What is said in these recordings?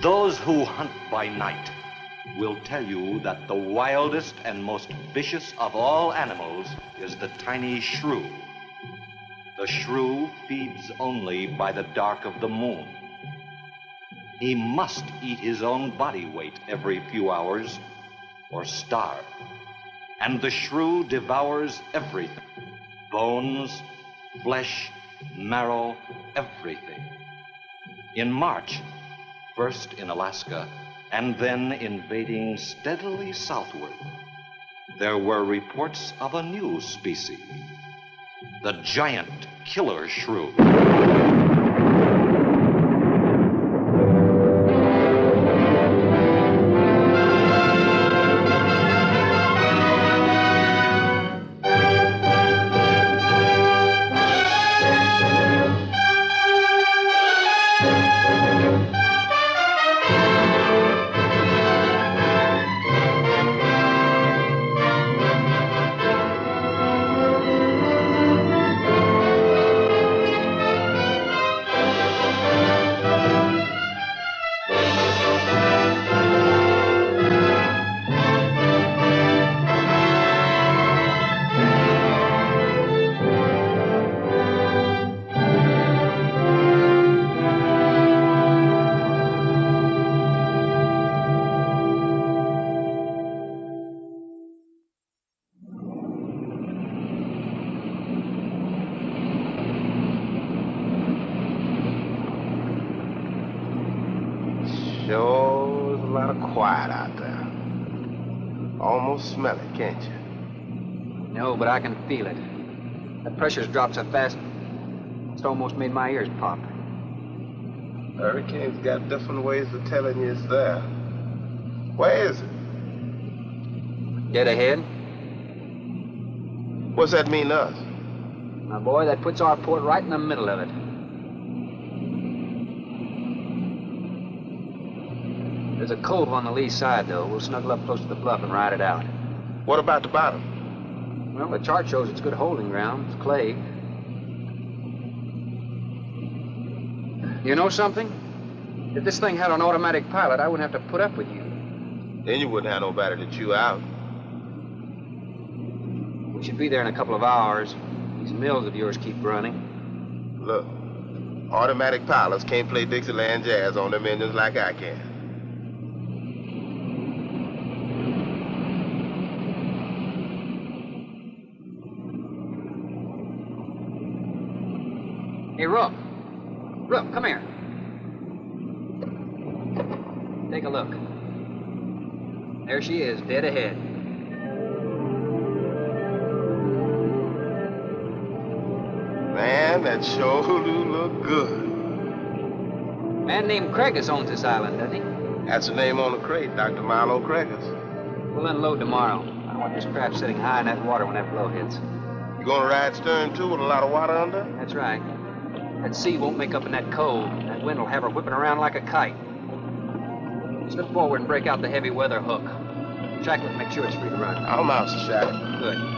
Those who hunt by night will tell you that the wildest and most vicious of all animals is the tiny shrew. The shrew feeds only by the dark of the moon. He must eat his own body weight every few hours or starve. And the shrew devours everything. Bones, flesh, marrow, everything. In March, first in Alaska, and then invading steadily southward, there were reports of a new species, the giant killer shrew. Sure is a lot of quiet out there. Almost smell it, can't you? No, but I can feel it. The pressure's dropped so fast, it's almost made my ears pop. Hurricane's got different ways of telling you it's there. Where is it? Dead ahead. What's that mean to us? My boy, that puts our port right in the middle of it. There's a cove on the lee side, though. We'll snuggle up close to the bluff and ride it out. What about the bottom? Well, the chart shows it's good holding ground. It's clay. You know something? If this thing had an automatic pilot, I wouldn't have to put up with you. Then you wouldn't have nobody to chew out. We should be there in a couple of hours. These mills of yours keep running. Look, automatic pilots can't play Dixieland jazz on them engines like I can. Hey, Rook. Rook, come here. Take a look. There she is, dead ahead. Man, that sure do look good. A man named Craigus owns this island, doesn't he? That's the name on the crate, Dr. Milo Craigus. We'll unload tomorrow. I don't want this craft sitting high in that water when that blow hits. You gonna ride stern, too, with a lot of water under? That's right. That sea won't make up in that cove. That wind will have her whipping around like a kite. Slip forward and break out the heavy weather hook. Shackle it, make sure it's free to run. I'll mouse the shackle. Good.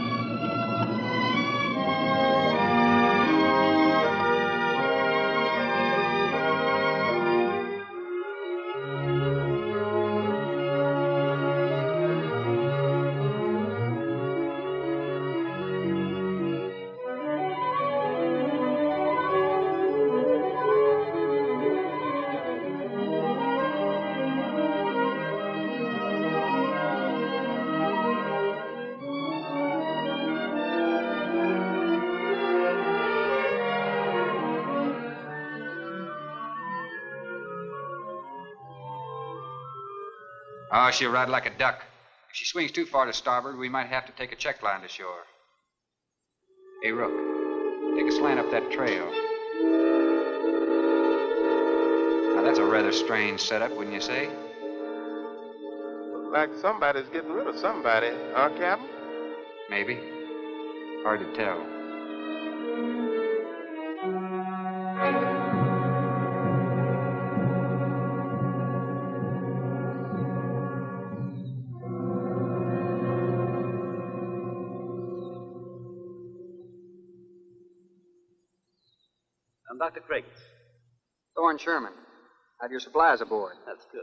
Oh, she'll ride like a duck. If she swings too far to starboard, we might have to take a check line to shore. Hey, Rook, take a slant up that trail. Now, that's a rather strange setup, wouldn't you say? Looks like somebody's getting rid of somebody, huh, Captain? Maybe. Hard to tell. I'm Dr. Craigus. Thorne Sherman. Have your supplies aboard. That's good.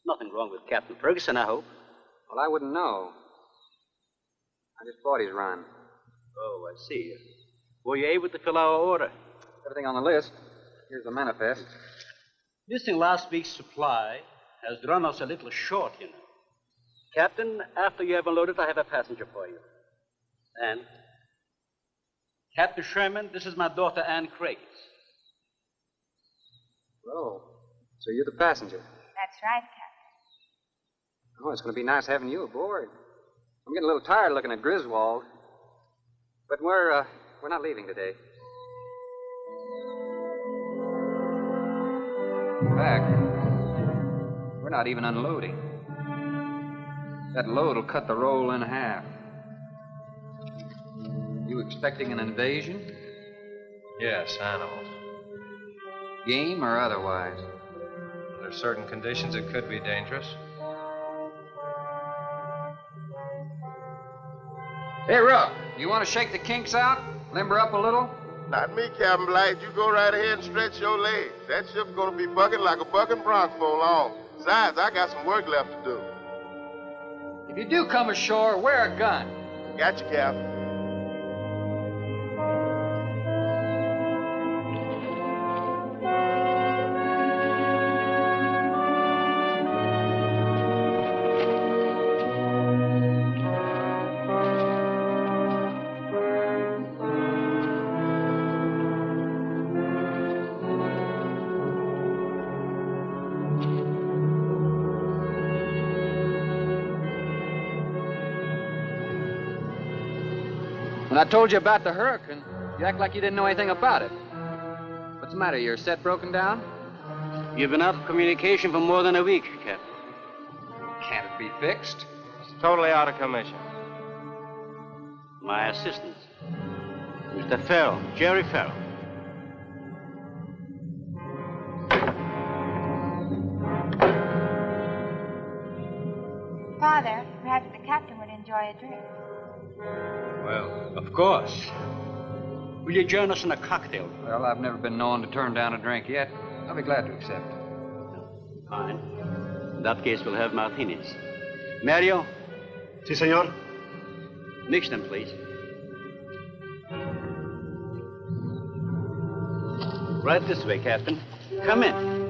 Nothing wrong with Captain Ferguson, I hope. Well, I wouldn't know. I just bought his run. Oh, I see. Were you able to fill our order? Everything on the list. Here's the manifest. Missing last week's supply has run us a little short, you know. Captain, after you have unloaded, I have a passenger for you. Anne? Captain Sherman, this is my daughter, Anne Craig. Oh, so you're the passenger. That's right, Captain. Oh, it's going to be nice having you aboard. I'm getting a little tired looking at Griswold. But we're not leaving today. In fact, we're not even unloading. That load will cut the roll in half. You expecting an invasion? Yes, animals. Game or otherwise? Under certain conditions, it could be dangerous. Hey, Rook, you want to shake the kinks out? Limber up a little? Not me, Captain Blight. You go right ahead and stretch your legs. That ship's gonna be bucking like a bucking bronc for long. Besides, I got some work left to do. If you do come ashore, wear a gun. Got you, Captain. When I told you about the hurricane, you act like you didn't know anything about it. What's the matter? Your set broken down? You've been out of communication for more than a week, Captain. Can't it be fixed? It's totally out of commission. My assistant, Mr. Farrell, Jerry Farrell. Father, perhaps the captain would enjoy a drink. Well, of course. Will you join us in a cocktail? Well, I've never been known to turn down a drink yet. I'll be glad to accept. Fine. In that case, we'll have martinis. Mario, Si, senor. mix them, please. Right this way, Captain. Come in.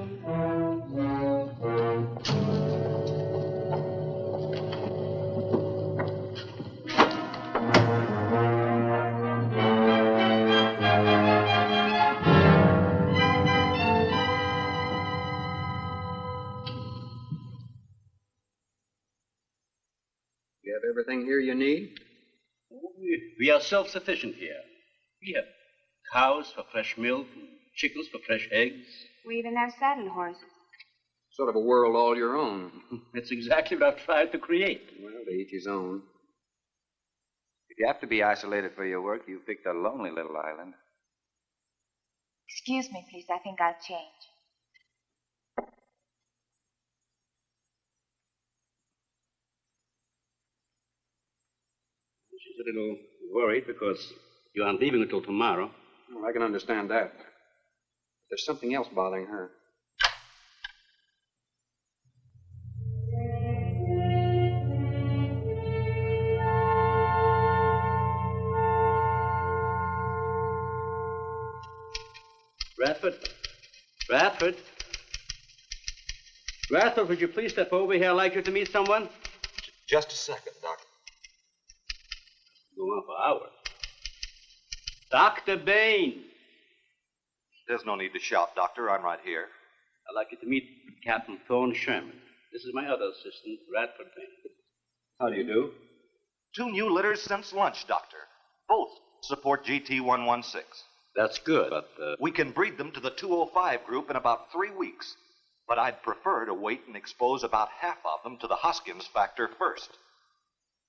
You have everything here you need? We are self-sufficient here. We have cows for fresh milk, and chickens for fresh eggs. We even have saddle horses. Sort of a world all your own. It's exactly what I've tried to create. Well, to each his own. If you have to be isolated for your work, you picked a lonely little island. Excuse me, please. I think I'll change. She's a little worried because you aren't leaving until tomorrow. Well, I can understand that. There's something else bothering her. Radford? Radford? Radford, would you please step over here? I'd like you to meet someone. Just a second, Doctor. Go on for hours. Dr. Bain. There's no need to shout, Doctor. I'm right here. I'd like you to meet Captain Thorne Sherman. This is my other assistant, Radford Bain. How do you do? 2 new litters since lunch, Doctor. Both support GT116. That's good, but, We can breed them to the 205 group in about 3 weeks. But I'd prefer to wait and expose about half of them to the Hoskins factor first.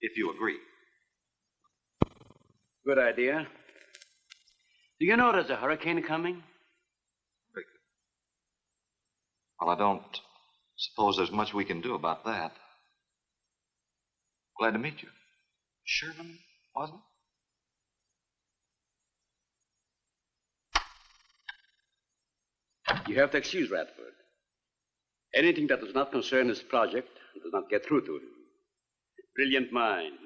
If you agree. Good idea. Do you know there's a hurricane coming? Well, I don't suppose there's much we can do about that. Glad to meet you. Sherman, wasn't it? You have to excuse Radford. Anything that does not concern his project does not get through to him. Brilliant mind.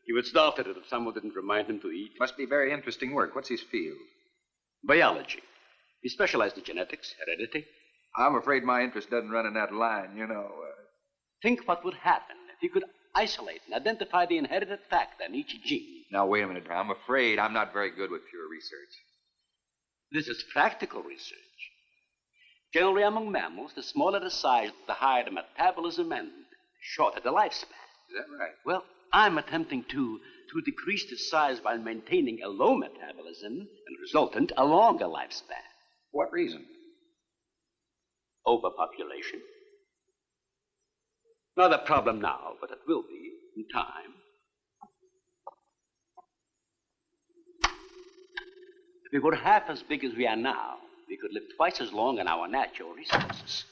He would start at it if someone didn't remind him to eat. Must be very interesting work. What's his field? Biology. He specialized in genetics, heredity. I'm afraid my interest doesn't run in that line, you know. Think what would happen if he could isolate and identify the inherited factor in each gene. Now, wait a minute. I'm afraid I'm not very good with pure research. This is practical research. Generally, among mammals, the smaller the size, the higher the metabolism and shorter the lifespan. Is that right? Well, I'm attempting to decrease the size while maintaining a low metabolism and resultant a longer lifespan. What reason? Overpopulation. Not a problem now, but it will be in time. If we were half as big as we are now, we could live twice as long on our natural resources.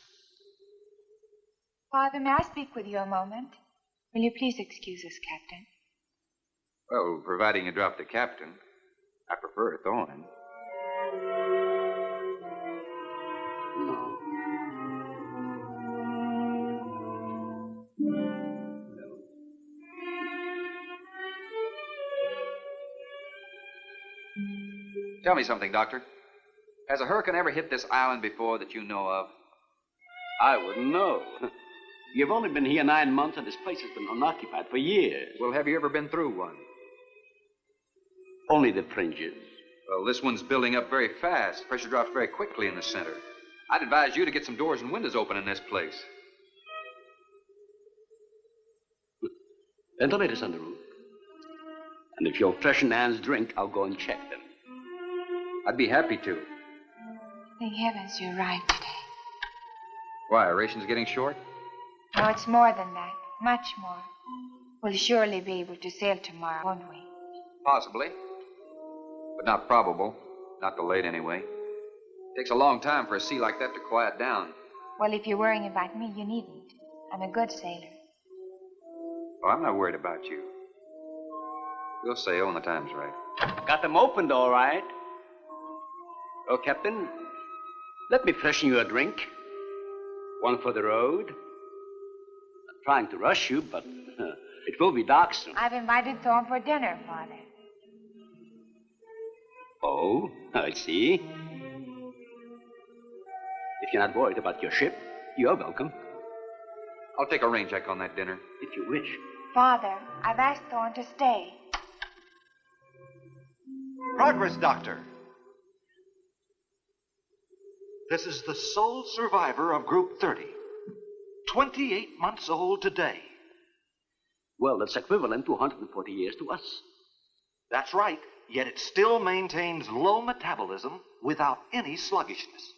Father, may I speak with you a moment? Will you please excuse us, Captain? Well, providing you drop the captain. I prefer a thorn. No. Tell me something, Doctor. Has a hurricane ever hit this island before that you know of? I wouldn't know. You've only been here 9 months, and this place has been unoccupied for years. Well, have you ever been through one? Only the fringes. Well, this one's building up very fast. Pressure drops very quickly in the center. I'd advise you to get some doors and windows open in this place. Ventilators on the roof. And if you'll freshen Anne's drink, I'll go and check them. I'd be happy to. Thank heavens you arrived today. Why, are rations getting short? No, it's more than that. Much more. We'll surely be able to sail tomorrow, won't we? Possibly. But not probable. Not delayed, anyway. Takes a long time for a sea like that to quiet down. Well, if you're worrying about me, you needn't. I'm a good sailor. Oh, I'm not worried about you. We'll sail when the time's right. Got them opened, all right. Oh, Captain, let me freshen you a drink. One for the road. I'm trying to rush you, but it will be dark soon. I've invited Thorne for dinner, Father. Oh, I see. If you're not worried about your ship, you're welcome. I'll take a rain check on that dinner. If you wish. Father, I've asked Thorne to stay. Progress, Doctor. This is the sole survivor of Group 30. 28 months old today. Well, that's equivalent to 140 years to us. That's right, yet it still maintains low metabolism without any sluggishness.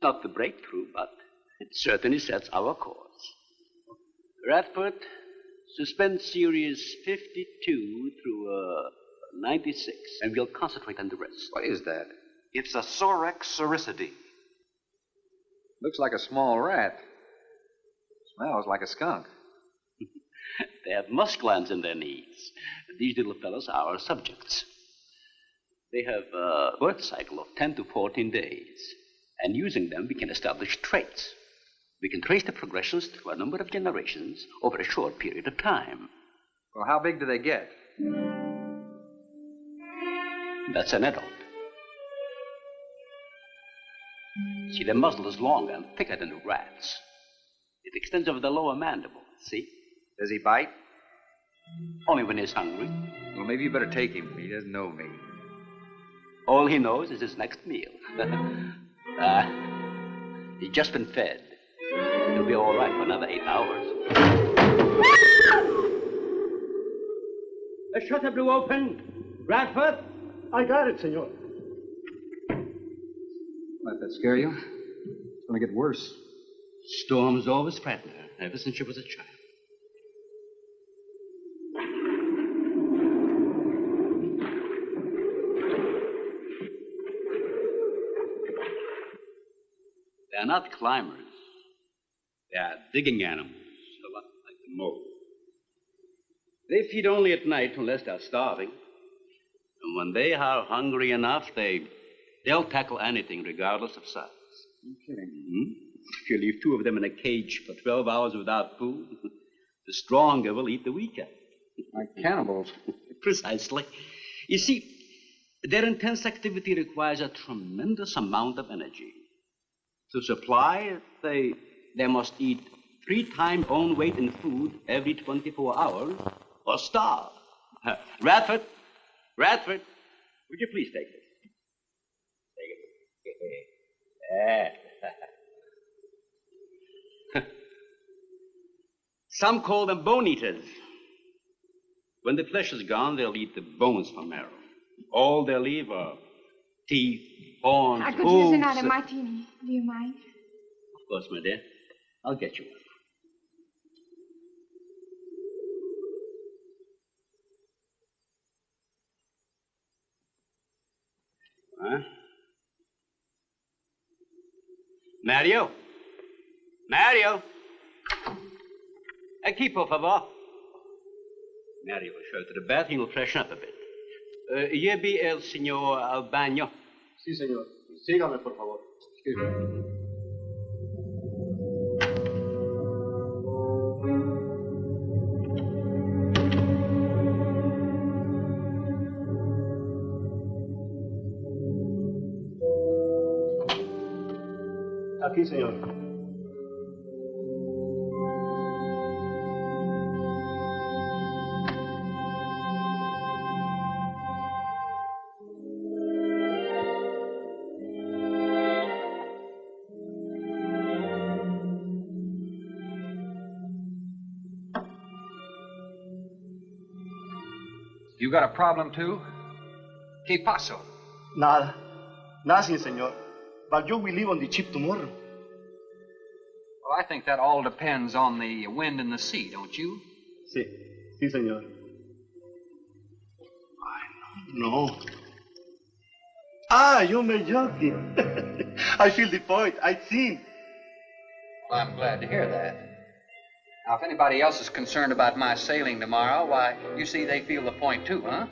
Not the breakthrough, but it certainly sets our course. Radford, suspend series 52 through 96, and we'll concentrate on the rest. What is that? It's a Sorex cericidae. Looks like a small rat. Smells like a skunk. They have musk glands in their knees. These little fellows are our subjects. They have a birth cycle of 10 to 14 days. And using them, we can establish traits. We can trace the progressions through a number of generations over a short period of time. Well, how big do they get? That's an adult. See, the muzzle is longer and thicker than the rat's. It extends over the lower mandible, see? Does he bite? Only when he's hungry. Well, maybe you better take him. He doesn't know me. All he knows is his next meal. He's just been fed. He'll be all right for another 8 hours. The shutter blew open. Radford? I got it, senor. Let that scare you? It's going to get worse. Storms always frighten her, ever since she was a child. They're not climbers. They are digging animals, a lot like the mole. They feed only at night unless they're starving. And when they are hungry enough, they'll tackle anything regardless of size. You're kidding. Hmm? If you leave two of them in a cage for 12 hours without food, the stronger will eat the weaker. Like cannibals. Precisely. You see, their intense activity requires a tremendous amount of energy. To supply it, they must eat 3 times own weight in food every 24 hours or starve. Radford, would you please take this? Take it. Some call them bone eaters. When the flesh is gone, they'll eat the bones for marrow. All they'll leave are teeth, horns, I could hooves. use another martini. Do you mind? Of course, my dear. I'll get you one. Huh? Mario? Aquí, por favor. Mario will show to the bath. He'll freshen up a bit. Lleve el señor al baño. Sí, señor. Sígame, por favor. Excuse me. Aquí, señor. You got a problem, too? ¿Qué pasó? Nada. Nothing, señor. But you will leave on the ship tomorrow. Well, I think that all depends on the wind and the sea, don't you? Sí. Sí, señor. No. Ah, you may joking. I feel the point. I think. Well, I'm glad to hear that. Now, if anybody else is concerned about my sailing tomorrow, why, you see they feel the point too, huh?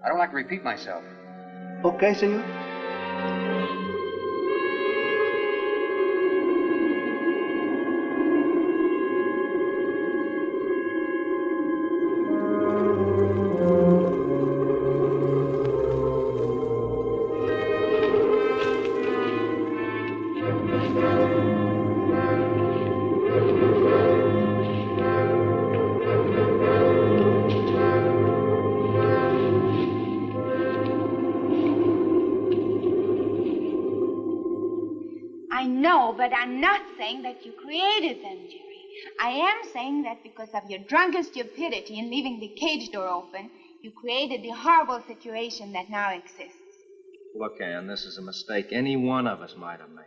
I don't like to repeat myself. Okay, señor. I know, but I'm not saying that you created them, Jerry. I am saying that because of your drunken stupidity in leaving the cage door open, you created the horrible situation that now exists. Look, Ann, this is a mistake any one of us might have made.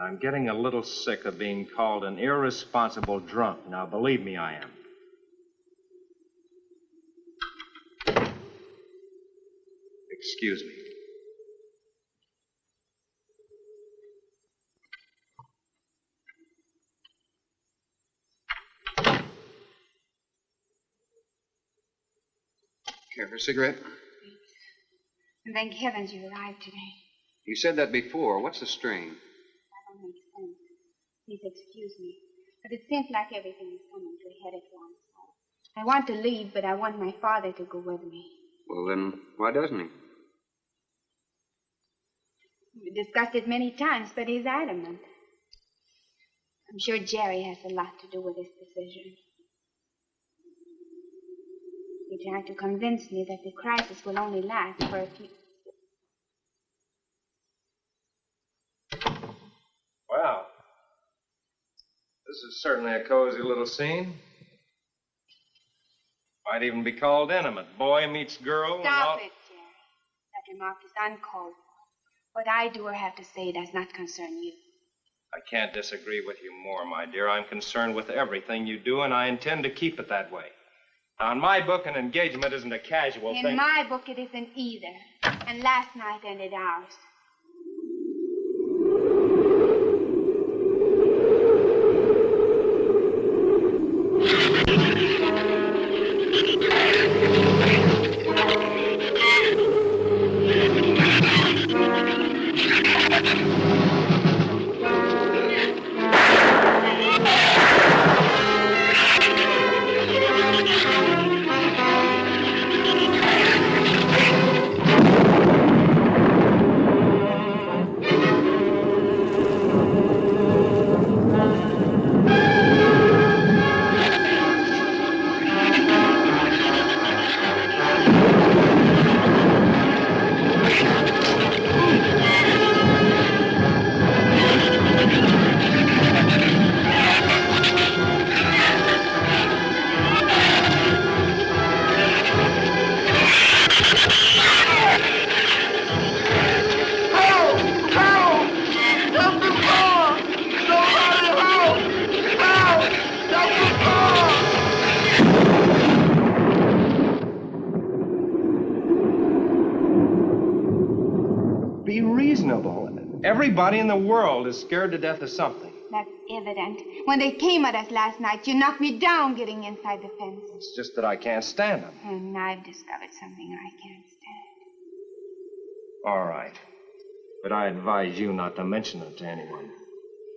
I'm getting a little sick of being called an irresponsible drunk. Now, believe me, I am. Excuse me. Care for a cigarette? And thank heavens you arrived today. You said that before. What's the strain? That don't make sense. Please excuse me. But it seems like everything is coming to a head at once. I want to leave, but I want my father to go with me. Well, then, why doesn't he? We discussed it many times, but he's adamant. I'm sure Jerry has a lot to do with this decision. He tried to convince me that the crisis will only last for a few... Well, this is certainly a cozy little scene. Might even be called intimate. Boy meets girl. Stop it, Jerry. That remark is uncalled for. What I do or have to say does not concern you. I can't disagree with you more, my dear. I'm concerned with everything you do, and I intend to keep it that way. Now, in my book, an engagement isn't a casual thing. In my book, it isn't either. And last night ended ours. all. Everybody in the world is scared to death of something. That's evident. When they came at us last night, you knocked me down getting inside the fence. It's just that I can't stand them. And I've discovered something I can't stand. All right. But I advise you not to mention it to anyone.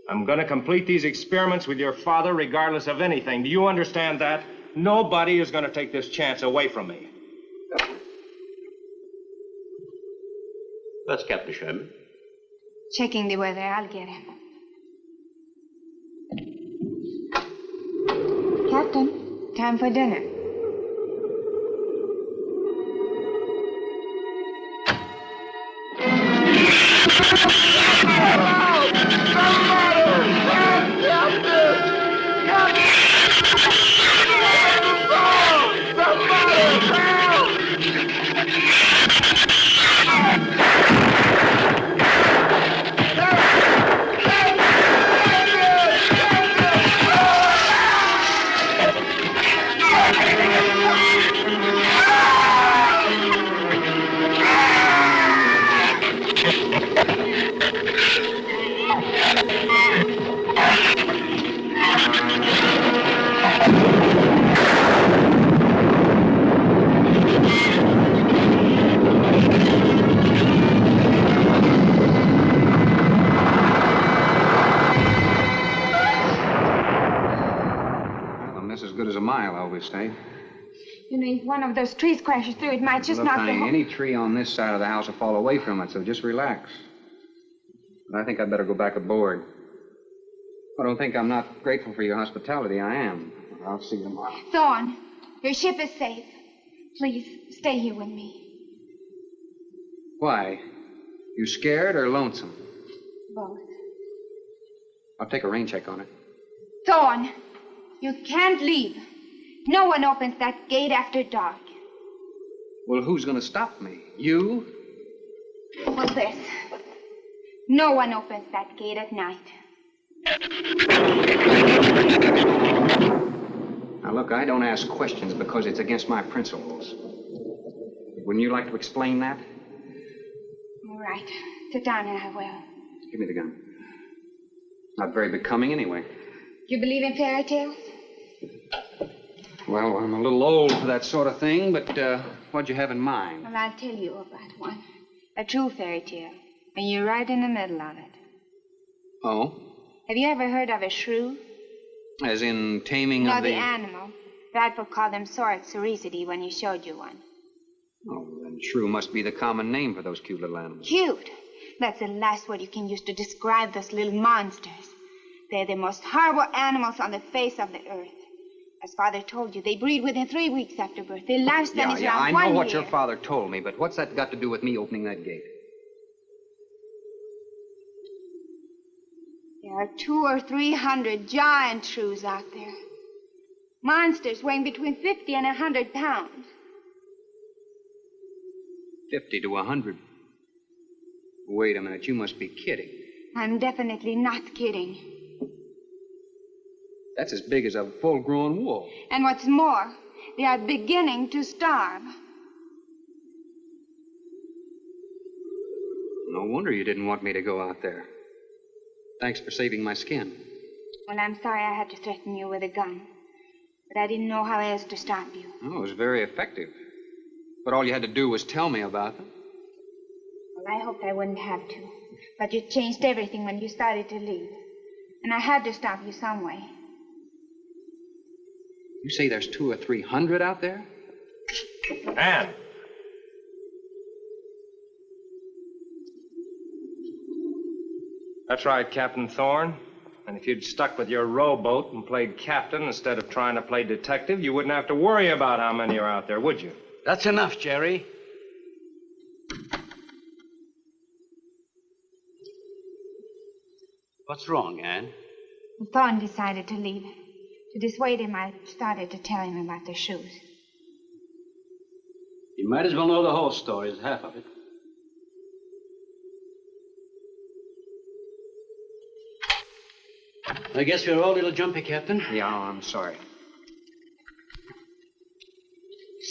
I'm going to complete these experiments with your father regardless of anything. Do you understand that? Nobody is going to take this chance away from me. That's Captain Sherman. Checking the weather. I'll get him. Captain, time for dinner. Stay. You know, if one of those trees crashes through, it might just Look, knock honey, the whole... any tree on this side of the house will fall away from it, so just relax. But I think I'd better go back aboard. I don't think I'm not grateful for your hospitality. I am. I'll see you tomorrow. Thorne, your ship is safe. Please, stay here with me. Why? You scared or lonesome? Both. I'll take a rain check on it. Thorne, you can't leave. No one opens that gate after dark. Well, who's going to stop me? You? Well, this. No one opens that gate at night. Now, look, I don't ask questions because it's against my principles. Wouldn't you like to explain that? All right. Sit down and I will. Give me the gun. Not very becoming anyway. You believe in fairy tales? Well, I'm a little old for that sort of thing, but what'd you have in mind? Well, I'll tell you about one. A true fairy tale. And you're right in the middle of it. Oh? Have you ever heard of a shrew? As in taming No, of the animal. Radford called them Soricity when you showed you one. Oh, then shrew must be the common name for those cute little animals. Cute. That's the last word you can use to describe those little monsters. They're the most horrible animals on the face of the earth. As Father told you, they breed within 3 weeks after birth. Their lifespan is around 1 year. I know what your father told me, but what's that got to do with me opening that gate? There are 200 or 300 giant shrews out there. Monsters weighing between 50 and 100 pounds. 50 to 100. Wait a minute, you must be kidding. I'm definitely not kidding. That's as big as a full-grown wolf. And what's more, they are beginning to starve. No wonder you didn't want me to go out there. Thanks for saving my skin. Well, I'm sorry I had to threaten you with a gun. But I didn't know how else to stop you. Oh, it was very effective. But all you had to do was tell me about them. Well, I hoped I wouldn't have to. But you changed everything when you started to leave. And I had to stop you some way. You say there's 200 or 300 out there? Anne! That's right, Captain Thorne. And if you'd stuck with your rowboat and played captain instead of trying to play detective, you wouldn't have to worry about how many are out there, would you? That's enough, Jerry. What's wrong, Anne? Thorne decided to leave. To dissuade him, I started to tell him about the shoes. You might as well know the whole story as half of it. I guess we're all a little jumpy, Captain. Yeah, I'm sorry.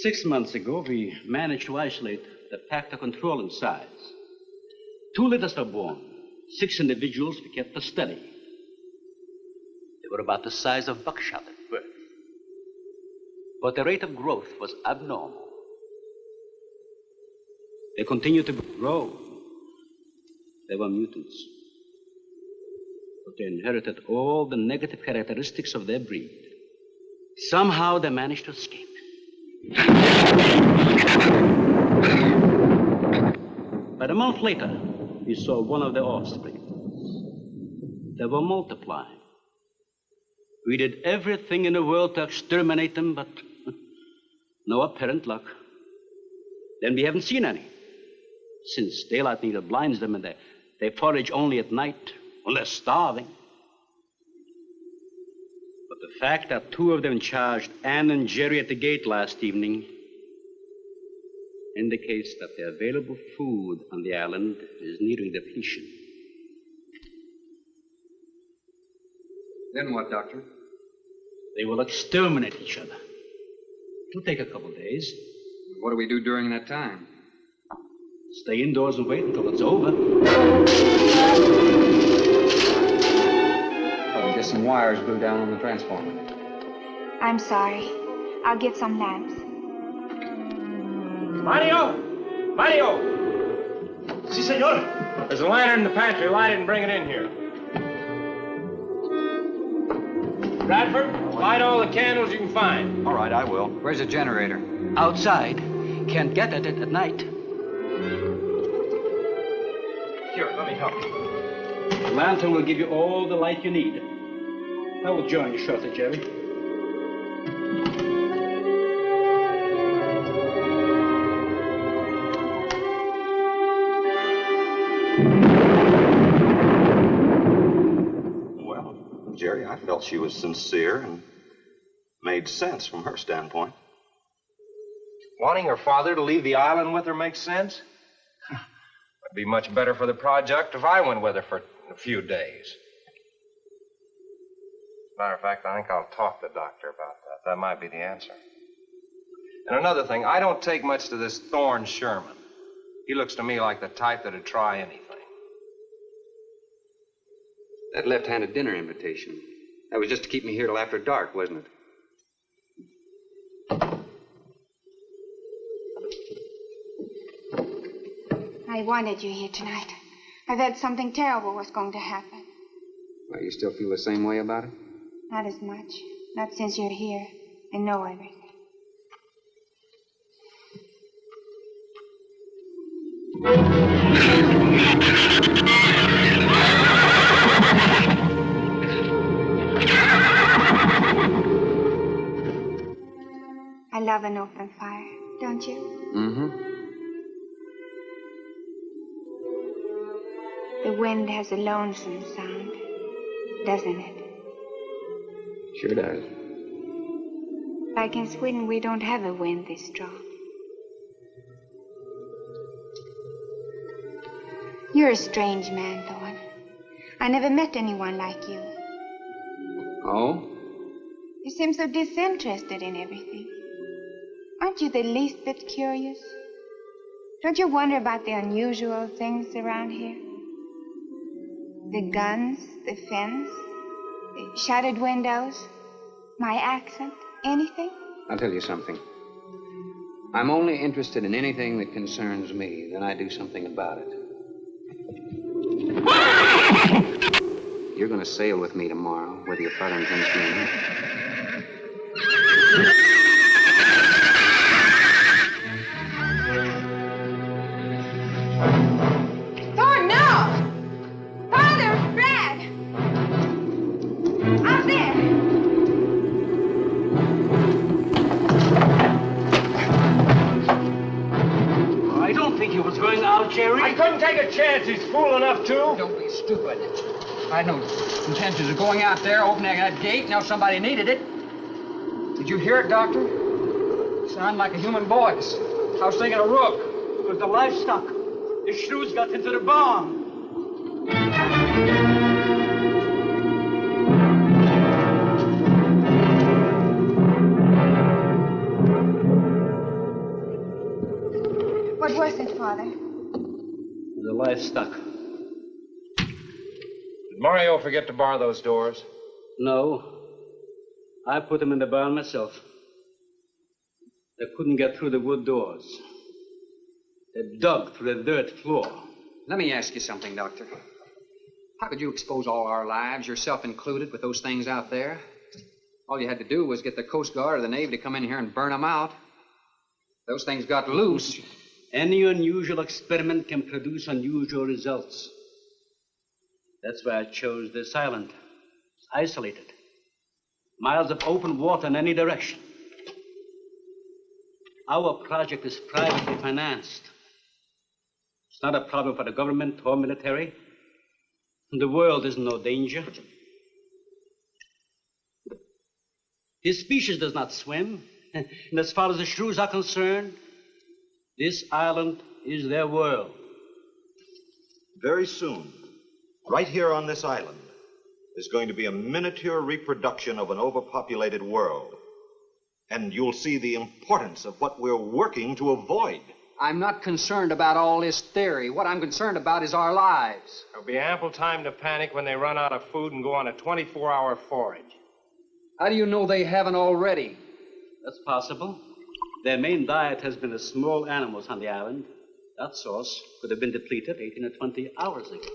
6 months ago, we managed to isolate the pack to control in size. 2 litters were born. 6 individuals were kept for study. They were about the size of buckshot at birth. But the rate of growth was abnormal. They continued to grow. They were mutants. But they inherited all the negative characteristics of their breed. Somehow they managed to escape. But a month later, we saw one of their offspring. They were multiplying. We did everything in the world to exterminate them, but no apparent luck. Then we haven't seen any. Since daylight neither blinds them and they forage only at night, when they're starving. But the fact that 2 of them charged Anne and Jerry at the gate last evening indicates that the available food on the island is nearing depletion. Then what, Doctor? They will exterminate each other. It'll take a couple days. What do we do during that time? Stay indoors and wait until it's over. Oh, just some wires blew down on the transformer. I'm sorry. I'll get some lamps. Mario! Mario! Si, senor. There's a lantern in the pantry. Light it and bring it in here. Bradford, light all the candles you can find. All right, I will. Where's the generator? Outside. Can't get at it at night. Here, let me help you. The lantern will give you all the light you need. I will join you shortly, Jerry. Well, Jerry, I felt she was sincere and made sense from her standpoint. Wanting her father to leave the island with her makes sense? It'd be much better for the project if I went with her for a few days. Matter of fact, I think I'll talk to the doctor about that. That might be the answer. And another thing, I don't take much to this Thorne Sherman. He looks to me like the type that'd try anything. That left-handed dinner invitation. That was just to keep me here till after dark, wasn't it? I wanted you here tonight. I felt something terrible was going to happen. Well, you still feel the same way about it? Not as much. Not since you're here and know everything. I love an open fire, don't you? Mm-hmm. The wind has a lonesome sound, doesn't it? Sure does. Like in Sweden, we don't have a wind this strong. You're a strange man, Thorne. I never met anyone like you. Oh? You seem so disinterested in everything. Aren't you the least bit curious? Don't you wonder about the unusual things around here? The guns, the fence, the shuttered windows, my accent, anything? I'll tell you something. I'm only interested in anything that concerns me. Then I do something about it. You're going to sail with me tomorrow, whether your father intends to or not. Thorne, no! Father, Brad! Out there! I don't think he was going out, Jerry. I couldn't take a chance. He's fool enough to. Don't be stupid. I had no intentions of going out there, opening that gate, now somebody needed it. Did you hear it, Doctor? It sounded like a human voice. I was thinking of Rook. It was the livestock. The Shrews got into the barn. What was it, Father? The livestock. Mario forget to bar those doors? No. I put them in the barn myself. They couldn't get through the wood doors. They dug through the dirt floor. Let me ask you something, Doctor. How could you expose all our lives, yourself included, with those things out there? All you had to do was get the Coast Guard or the Navy to come in here and burn them out. Those things got loose. Any unusual experiment can produce unusual results. That's why I chose this island. It's isolated. Miles of open water in any direction. Our project is privately financed. It's not a problem for the government or military. The world is in no danger. This species does not swim. And as far as the Shrews are concerned, this island is their world. Very soon, right here on this island, is going to be a miniature reproduction of an overpopulated world. And you'll see the importance of what we're working to avoid. I'm not concerned about all this theory. What I'm concerned about is our lives. There'll be ample time to panic when they run out of food and go on a 24-hour forage. How do you know they haven't already? That's possible. Their main diet has been the small animals on the island. That source could have been depleted 18 or 20 hours ago.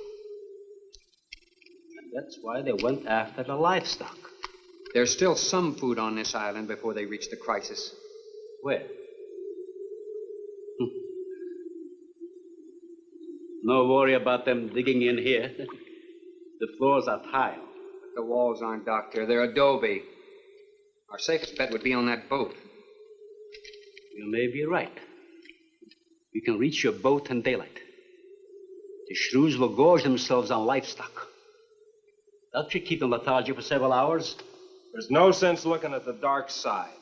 And that's why they went after the livestock. There's still some food on this island before they reach the crisis. Where? No worry about them digging in here. The floors are tile. But the walls aren't, Doctor. They're adobe. Our safest bet would be on that boat. You may be right. You can reach your boat in daylight. The Shrews will gorge themselves on livestock. That should keep them lethargic for several hours. There's no sense looking at the dark side.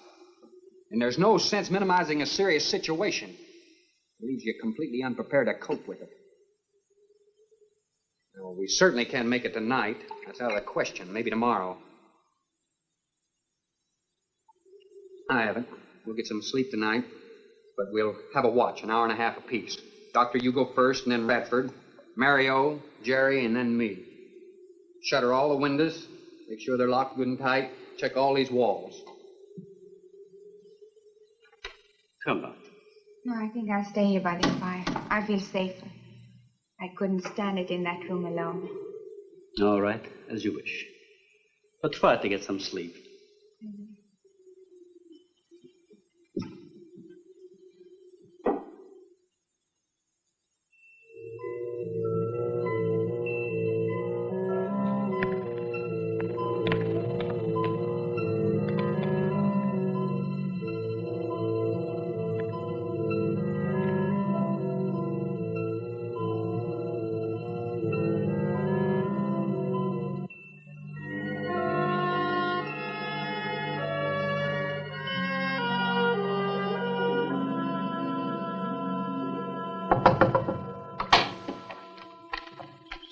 And there's no sense minimizing a serious situation. It leaves you completely unprepared to cope with it. Well, we certainly can't make it tonight. That's out of the question. Maybe tomorrow. I haven't. We'll get some sleep tonight, but we'll have a watch, an hour and a half apiece. Doctor, you go first, and then Radford, Mario, Jerry, and then me. Shutter all the windows, make sure they're locked good and tight, check all these walls. Come on. No, I think I'll stay here by the fire. I feel safer. I couldn't stand it in that room alone. All right, as you wish. But try to get some sleep.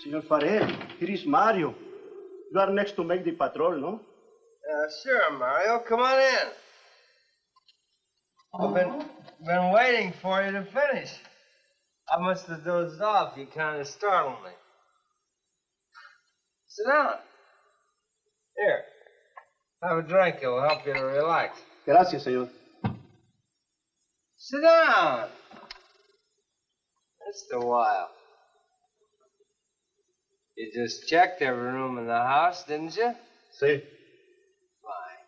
Senor Farrell, here is Mario. You are next to make the patrol, no? Sure, Mario. Come on in. I've been waiting for you to finish. I must have dozed off. You kind of startled me. Sit down. Here. Have a drink. It'll help you to relax. Gracias, señor. Sit down. Just a while. You just checked every room in the house, didn't you? Sí. Fine.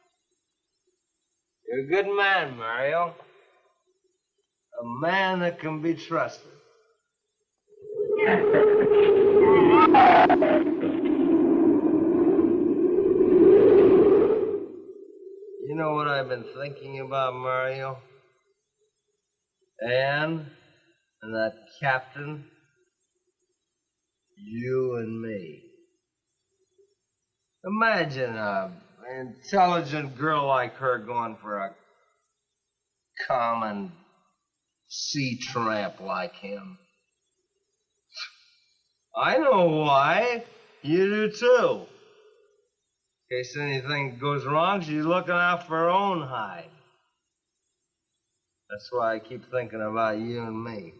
You're a good man, Mario. A man that can be trusted. You know what I've been thinking about, Mario? Anne and that captain. You and me. Imagine an intelligent girl like her going for a common sea tramp like him. I know why. You do too. In case anything goes wrong, she's looking out for her own hide. That's why I keep thinking about you and me.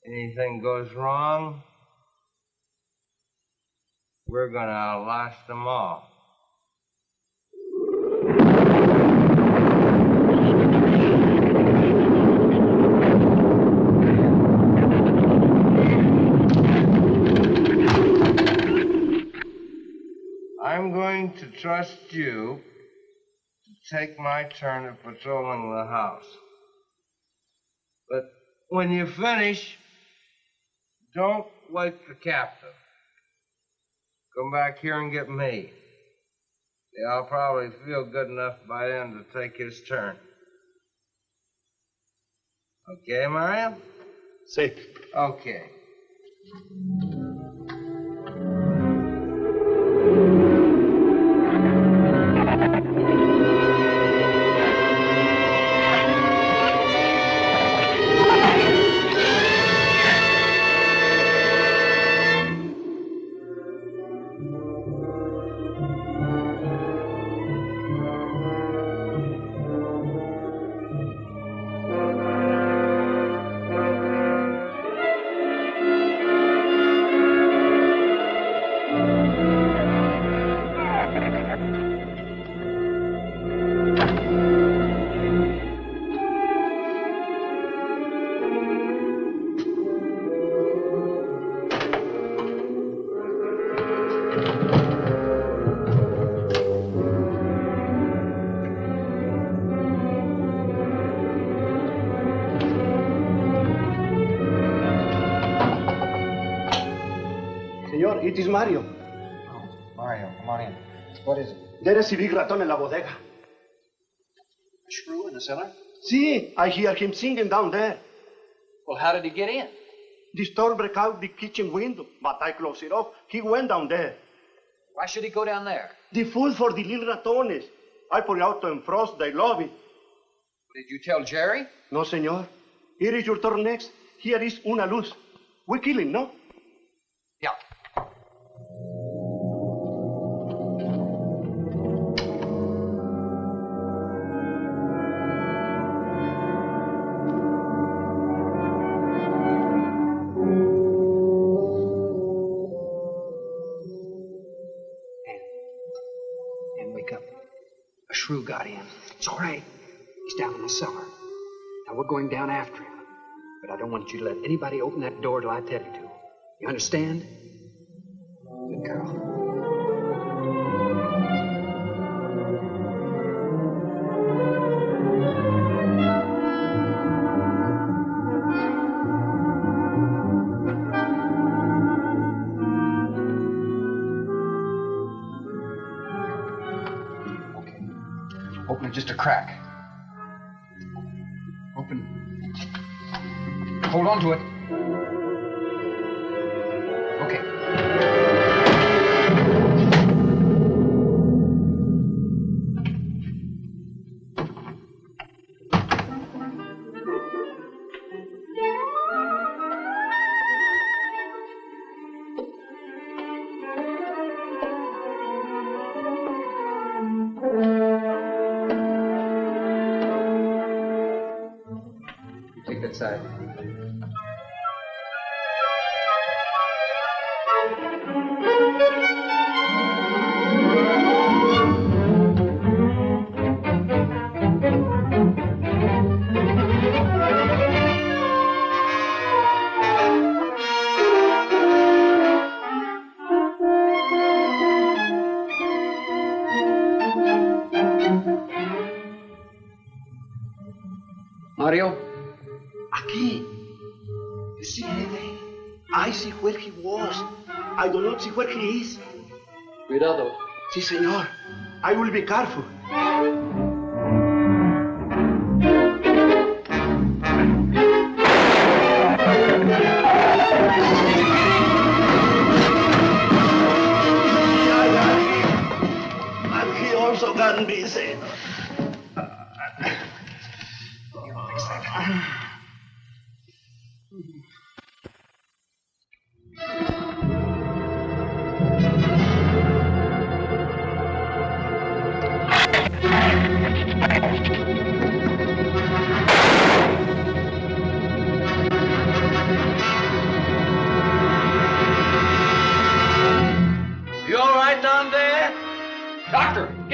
Anything goes wrong, we're gonna outlast them all. I'm going to trust you to take my turn at patrolling the house. But when you finish, don't wake the captain. Come back here and get me. Yeah, I'll probably feel good enough by then to take his turn. Okay, Mario? Sí. Okay. Señor, it is Mario. Oh, Mario, come on in. What is it? There is a big raton en la bodega. A shrew in the cellar? See, I hear him singing down there. Well, how did he get in? The store break out the kitchen window, but I close it off. He went down there. Why should he go down there? The food for the little ratones. I put it out to frost. They love it. Did you tell Jerry? No, señor. Here is your turn next. Here is una luz. We kill him, no? Yeah. And wake up. A shrew got in. It's all right. He's down in the cellar. Now we're going down after him. But I don't want you to let anybody open that door till I tell you to. You understand? Good girl. Okay. Open it just a crack. Open. Hold on to it. Okay. You take that side. Mario? Aquí. You see anything? I see where he was. I do not see where he is. Cuidado. Sí, señor. I will be careful. And he also got busy.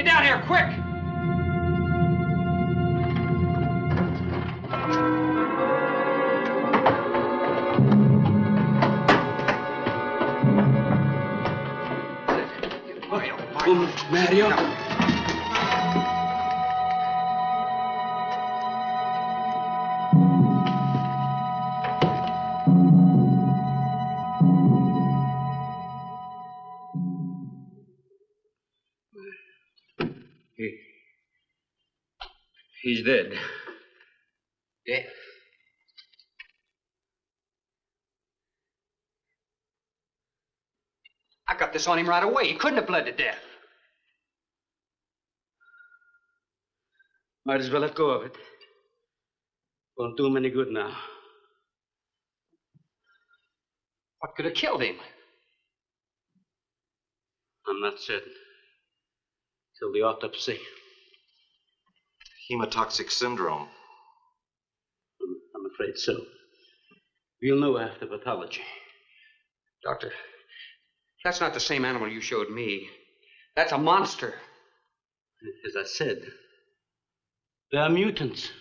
Get down here, quick! Mario. He's dead. Dead? I got this on him right away. He couldn't have bled to death. Might as well let go of it. Won't do him any good now. What could have killed him? I'm not certain. Till the autopsy. Hemotoxic syndrome. I'm afraid so. We'll know after pathology. Doctor, that's not the same animal you showed me. That's a monster. As I said, they are mutants.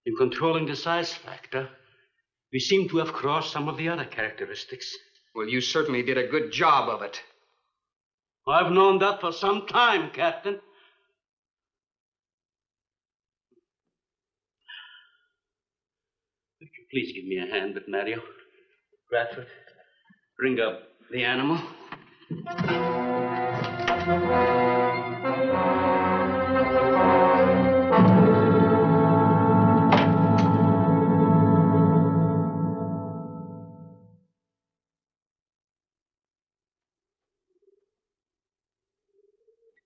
In controlling the size factor, we seem to have crossed some of the other characteristics. Well, you certainly did a good job of it. I've known that for some time, Captain. Would you please give me a hand with Mario? Bradford, bring up the animal.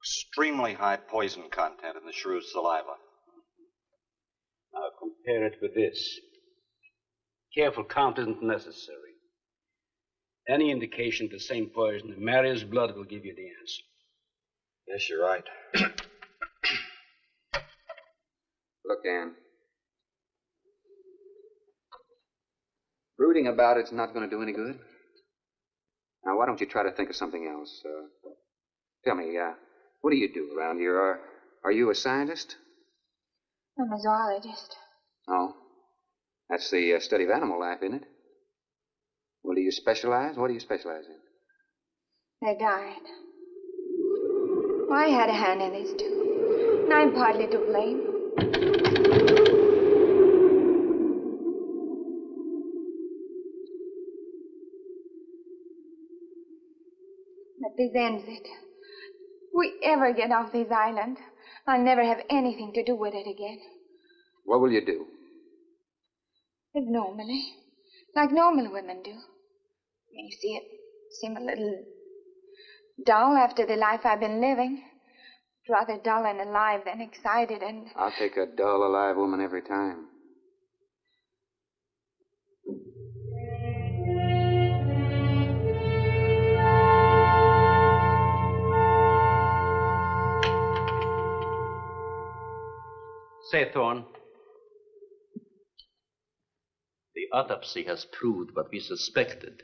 Extremely high poison content in the shrew's saliva. Now compare it with this. Careful count isn't necessary. Any indication of the same poison in Mario's blood will give you the answer. Yes, you're right. Look, Ann. Brooding about it's not going to do any good. Now, why don't you try to think of something else? Tell me, what do you do around here? Are you a scientist? I'm a zoologist. Oh. That's the study of animal life, isn't it? Well, do you specialize? What do you specialize in? They died. Well, I had a hand in this, too. And I'm partly to blame. But this ends it. If we ever get off this island, I'll never have anything to do with it again. What will you do? Live normally. Like normal women do. You see, it seemed a little dull after the life I've been living. Rather dull and alive than excited and... I'll take a dull, alive woman every time. Say, Thorne, the autopsy has proved what we suspected.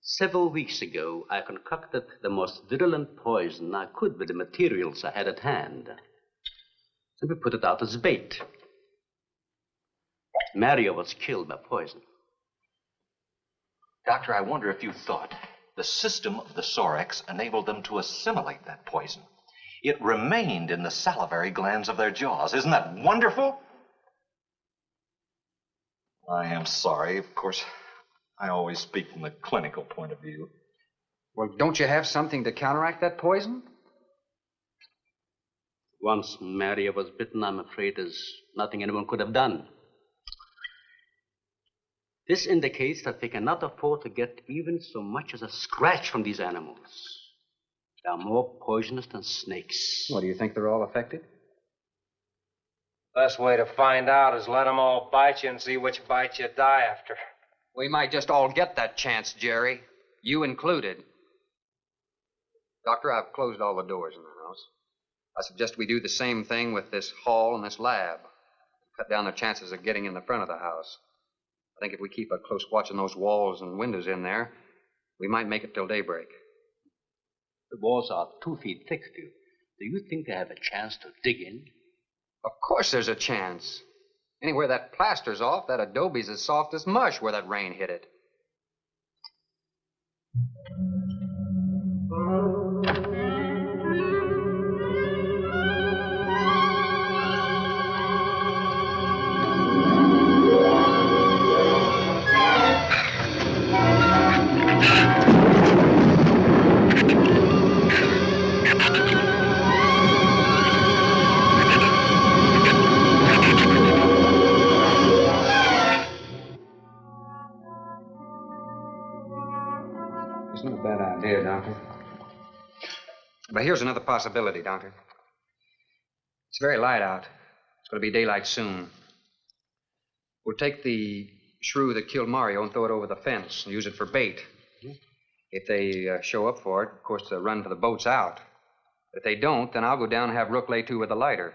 Several weeks ago, I concocted the most virulent poison I could with the materials I had at hand. And we put it out as bait. Mario was killed by poison. Doctor, I wonder if you thought the system of the Sorex enabled them to assimilate that poison. It remained in the salivary glands of their jaws. Isn't that wonderful? I am sorry. Of course, I always speak from the clinical point of view. Well, don't you have something to counteract that poison? Once Mario was bitten, I'm afraid there's nothing anyone could have done. This indicates that they cannot afford to get even so much as a scratch from these animals. They are more poisonous than snakes. Well, do you think they're all affected? Best way to find out is let them all bite you and see which bite you die after. We might just all get that chance, Jerry. You included. Doctor, I've closed all the doors in the house. I suggest we do the same thing with this hall and this lab. Cut down the chances of getting in the front of the house. I think if we keep a close watch on those walls and windows in there, we might make it till daybreak. The walls are 2 feet thick, Phil. Do you think they have a chance to dig in? Of course there's a chance. Anywhere that plaster's off, that adobe's as soft as mush where that rain hit it. It's not a bad idea, Doctor. But here's another possibility, Doctor. It's very light out. It's going to be daylight soon. We'll take the shrew that killed Mario and throw it over the fence and use it for bait. If they show up for it, of course, they'll run for the boats out. But if they don't, then I'll go down and have Rook lay to with a lighter.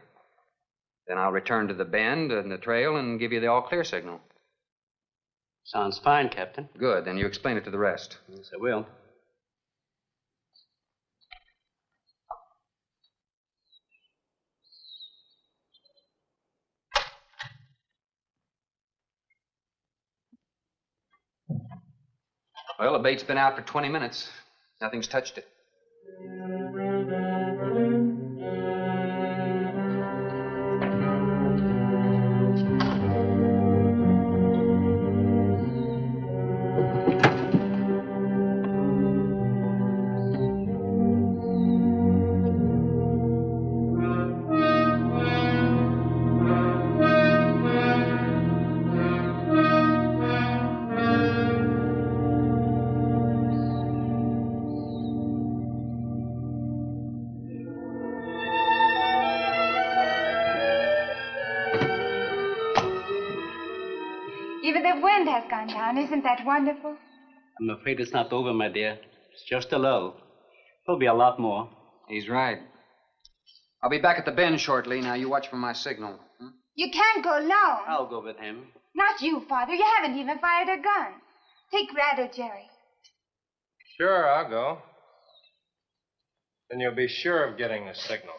Then I'll return to the bend and the trail and give you the all-clear signal. Sounds fine, Captain. Good. Then you explain it to the rest. Yes, I will. Well, the bait's been out for 20 minutes. Nothing's touched it. Even the wind has gone down. Isn't that wonderful? I'm afraid it's not over, my dear. It's just a lull. There'll be a lot more. He's right. I'll be back at the bend shortly. Now, you watch for my signal. You can't go alone. I'll go with him. Not you, Father. You haven't even fired a gun. Take Red or Jerry. Sure, I'll go. Then you'll be sure of getting the signal.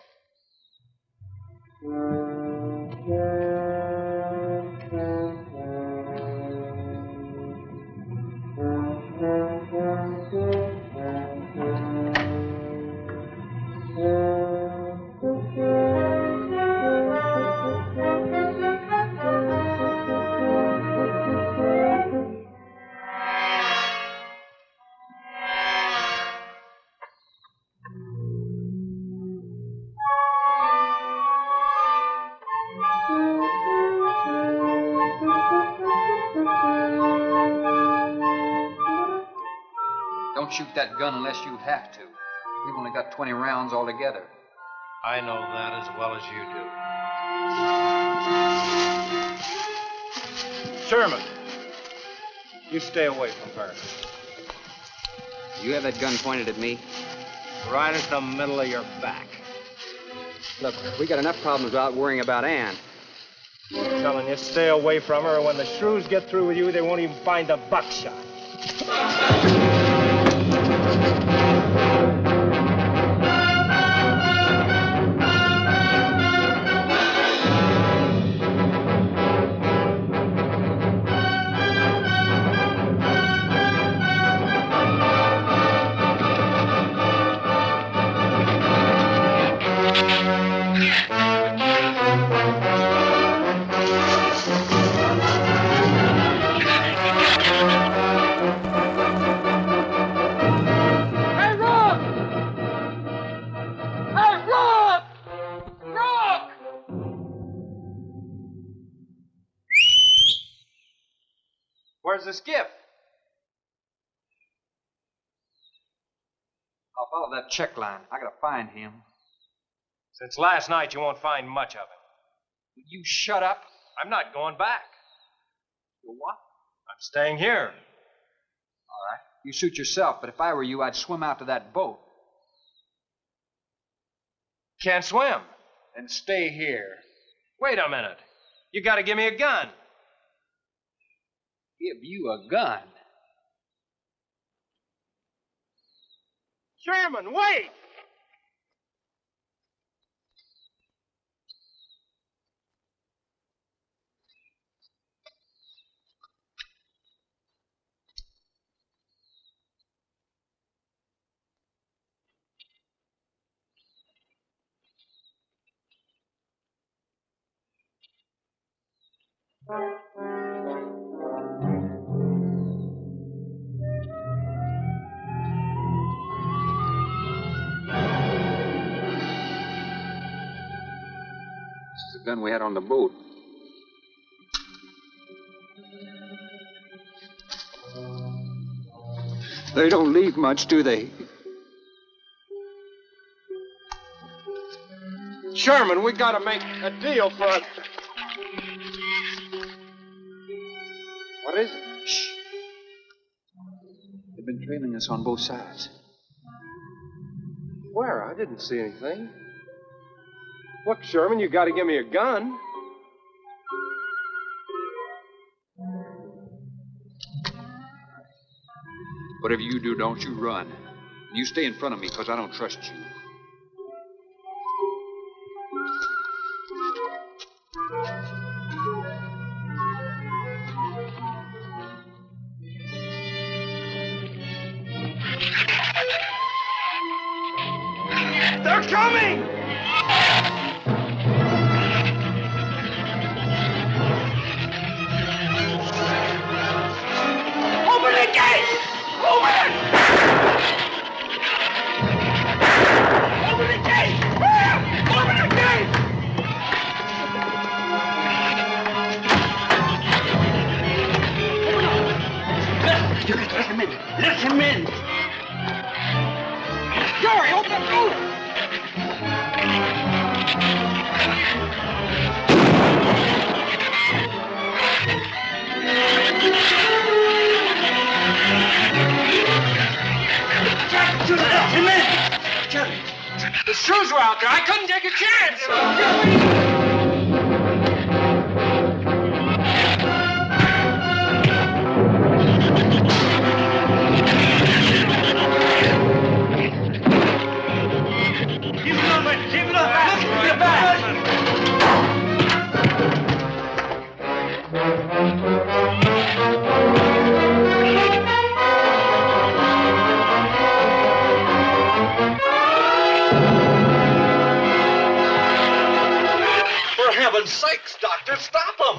Don't shoot that gun unless you have to. We've only got 20 rounds altogether. I know that as well as you do. Sherman, you stay away from her. You have that gun pointed at me? Right at the middle of your back. Look, we got enough problems without worrying about Ann. I'm telling you, stay away from her, or when the Shrews get through with you, they won't even find the buckshot. Where's the skiff? I'll follow that check line. I gotta find him. Since last night, you won't find much of him. Will you shut up? I'm not going back. You what? I'm staying here. All right. You suit yourself, but if I were you, I'd swim out to that boat. Can't swim. Then stay here. Wait a minute. You gotta give me a gun. Give you a gun? Sherman, wait! This is the gun we had on the boat. They don't leave much, do they? Sherman, we gotta make a deal for it. What is it? Shh. They've been trailing us on both sides. Where? I didn't see anything. Look, Sherman, you gotta give me a gun. Whatever you do, don't you run. You stay in front of me, because I don't trust you. They're coming! Open the gate! Open it! Open the gate! Open the gate! You can let him in. Let him in. Jerry, open the door! Let him in. Jerry. The Shrews were out there. I couldn't take a chance. Keep moving. Keep moving. Get back. For heaven's sakes, Doctor, stop them!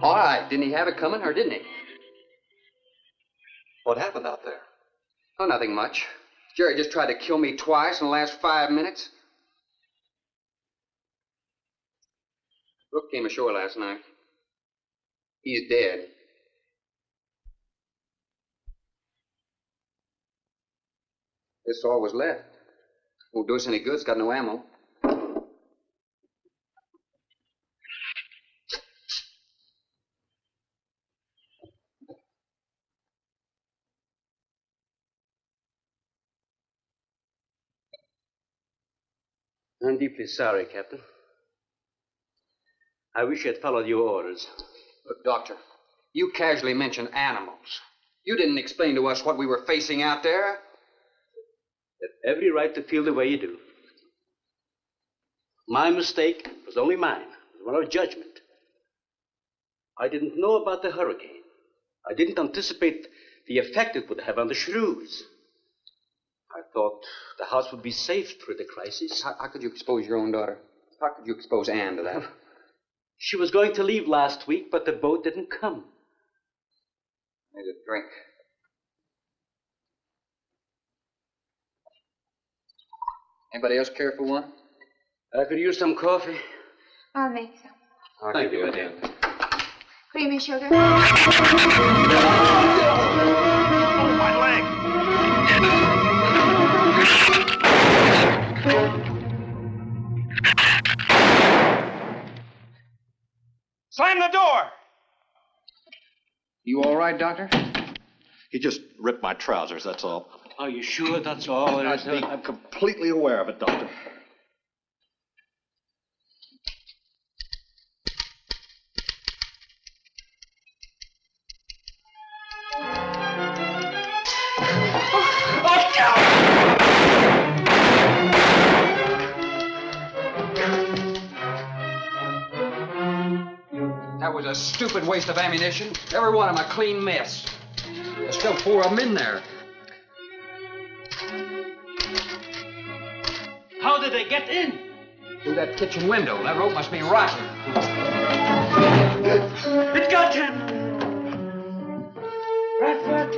All right. Didn't he have it coming, or didn't he? What happened out there? Oh, nothing much. Jerry just tried to kill me twice in the last 5 minutes. Brooke came ashore last night. He's dead. This all was left. Won't do us any good. It's got no ammo. I'm deeply sorry, Captain. I wish I'd followed your orders. Look, Doctor, you casually mentioned animals. You didn't explain to us what we were facing out there. You have every right to feel the way you do. My mistake was only mine. It was one of judgment. I didn't know about the hurricane. I didn't anticipate the effect it would have on the Shrews. I thought the house would be safe through the crisis. How could you expose your own daughter? How could you expose Anne to that? She was going to leave last week, but the boat didn't come. Need a drink. Anybody else care for one? I could use some coffee. I'll make some. Thank you, madam. Creamy sugar? Oh, my leg! Slam the door! You all right, Doctor? He just ripped my trousers, that's all. Are you sure that's all there is? I'm completely aware of it, Doctor. That was a stupid waste of ammunition. Every one of them a clean mess. There's still 4 of them in there. How did they get in? Through that kitchen window. That rope must be rotten. It got him! Bradford!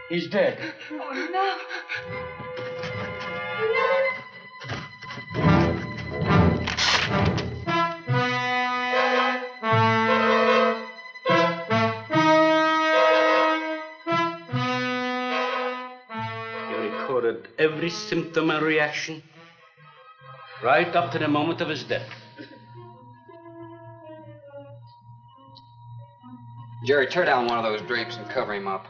He's dead. Oh, no. He recorded every symptom and reaction, right up to the moment of his death. Jerry, tear down one of those drapes and cover him up.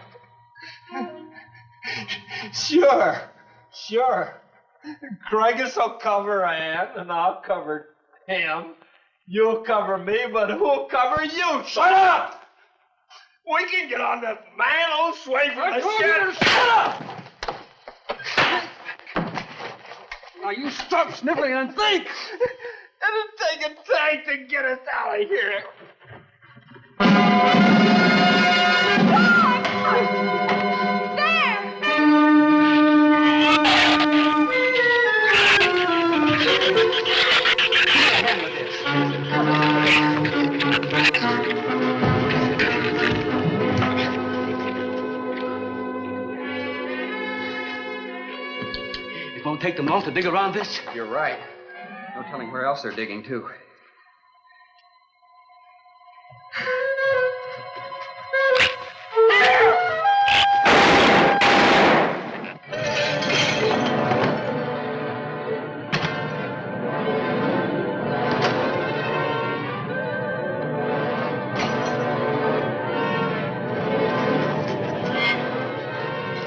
Sure. Craigus will cover Ann, and I'll cover him. You'll cover me, but who'll cover you? Shut up! We can get on this man sway from the shed. Shut up! Now you stop sniveling and think! It'll take a tank to get us out of here. It won't take them long to dig around this. You're right. No telling where else they're digging, too.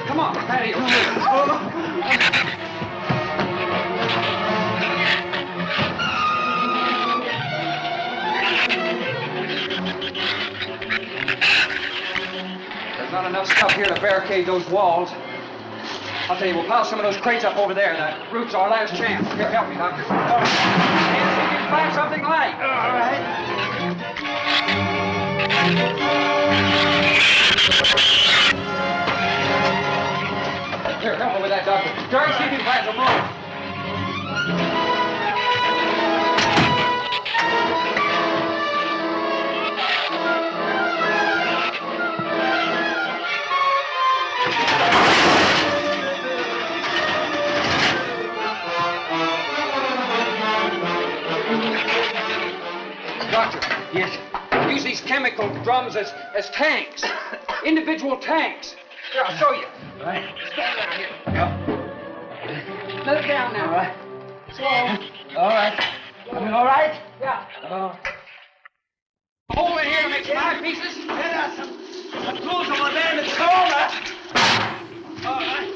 Come on, patio. There's not enough stuff here to barricade those walls. I'll tell you, we'll pile some of those crates up over there. The roof's our last chance. Here, help me, Doctor. And see if you can find something light. All right. Here, help me with that, Doctor. Jerry, see if you can find some more. Doctor. Yes? Use these chemical drums as tanks. Individual tanks. Here, I'll show you. All right. Stand down here. Let it down now. All right. Slow. All right. All right? Yeah. Hole in here to make some eyepieces. Yeah, some tools over there in the corner. All right.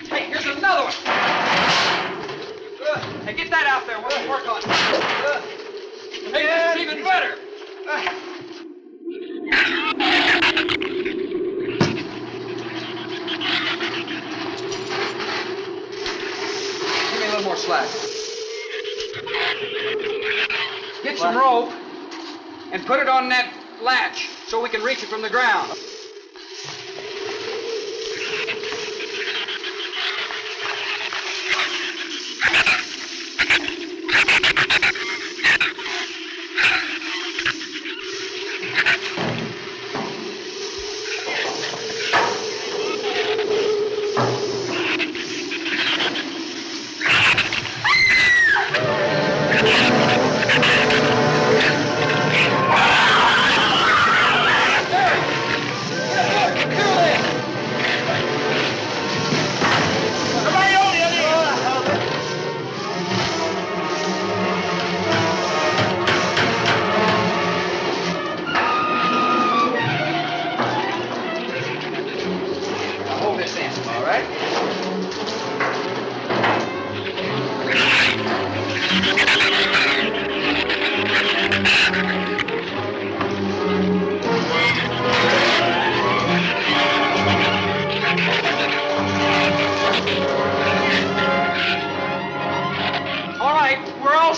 Hey, here's another one. Hey, get that out there. We'll work on it. Hey, this is even better. Give me a little more slack. Get some rope and put it on that latch so we can reach it from the ground.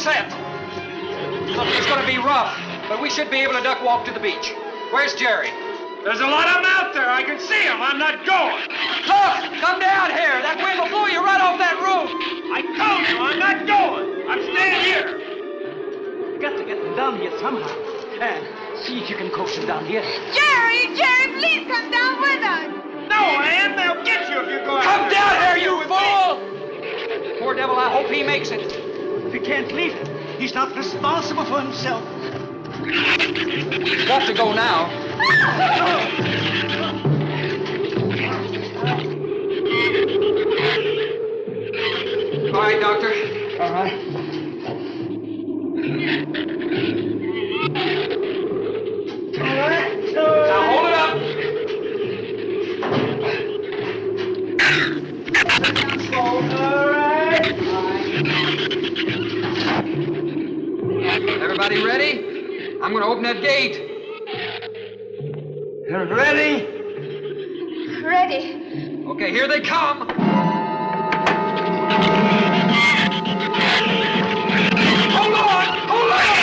set. Look, it's going to be rough, but we should be able to duck walk to the beach. Where's Jerry? There's a lot of them out there. I can see them. I'm not going. Look, come down here. That wind will blow you right off that roof. I told you I'm not going. I'm staying here. You got to get them down here somehow. And see if you can coax them down here. Jerry, please come down with us. No, Ann, they'll get you if you go out Come there. down here, you fool! Poor devil, I hope he makes it. We can't leave him. He's not responsible for himself. He's got to go now. All right, Doctor. All right. Now hold it up. Everybody ready? I'm going to open that gate. You're ready? Ready. Okay, here they come. Hold on! Hold on!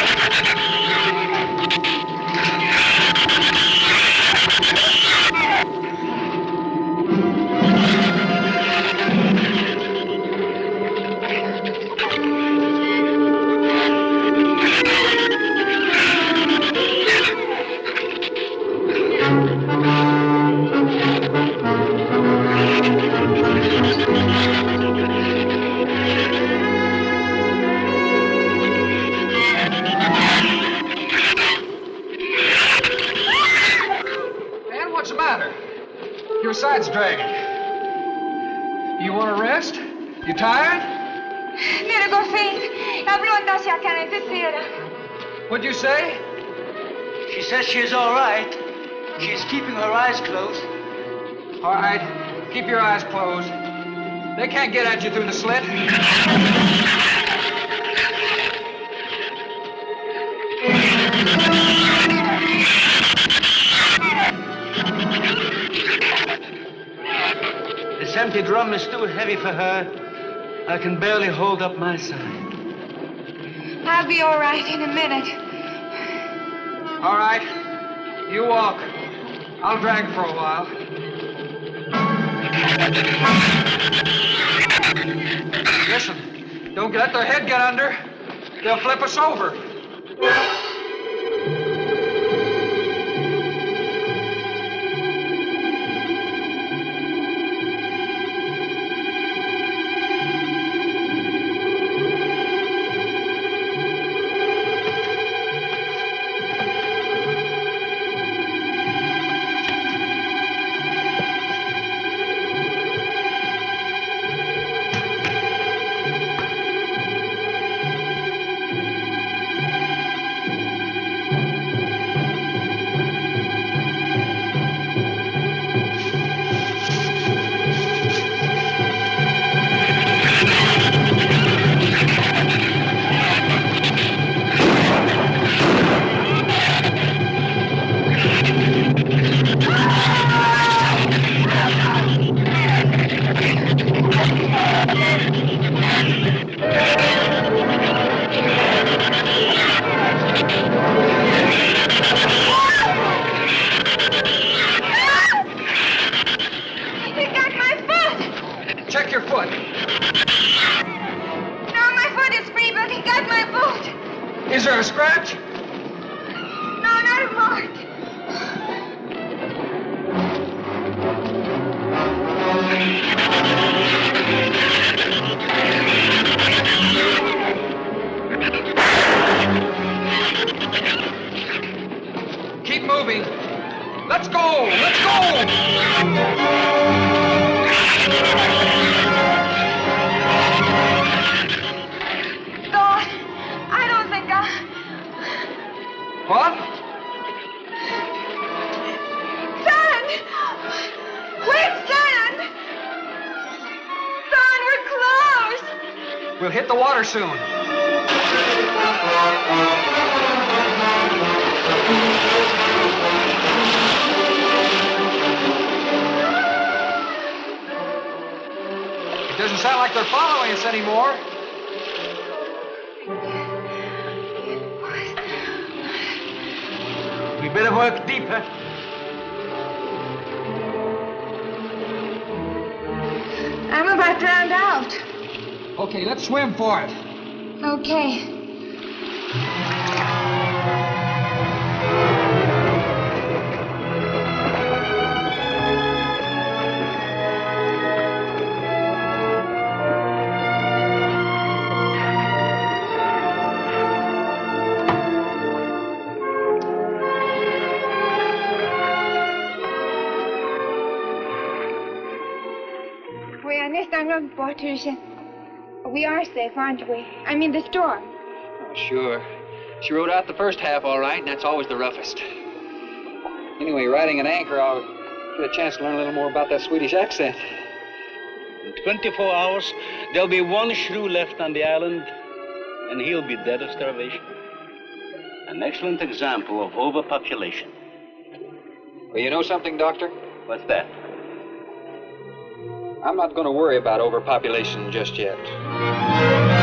Man, what's the matter? Your side's dragging. You want to rest? You tired? Mira, Goffin, habló hacia acá en tercera. What'd you say? She says she's all right. She's keeping her eyes closed. All right, keep your eyes closed. They can't get at you through the slit. This empty drum is too heavy for her. I can barely hold up my side. I'll be all right in a minute. All right, you walk. I'll drag for a while. Listen, don't let their head get under. They'll flip us over. Check your foot. No, my foot is free, but he got my boot. Is there a scratch? No, not a mark. Keep moving. Let's go! Let's go! Don, I don't think What? Son! Where's Son? Son, we're close! We'll hit the water soon. It doesn't sound like they're following us anymore. We better work deeper. I'm about drowned out. Okay, let's swim for it. Okay. We are safe, aren't we? I mean, the storm. Oh, sure. She rode out the first half all right, and that's always the roughest. Anyway, riding an anchor, I'll get a chance to learn a little more about that Swedish accent. In 24 hours, there'll be one shrew left on the island, and he'll be dead of starvation. An excellent example of overpopulation. Well, you know something, Doctor? What's that? I'm not going to worry about overpopulation just yet.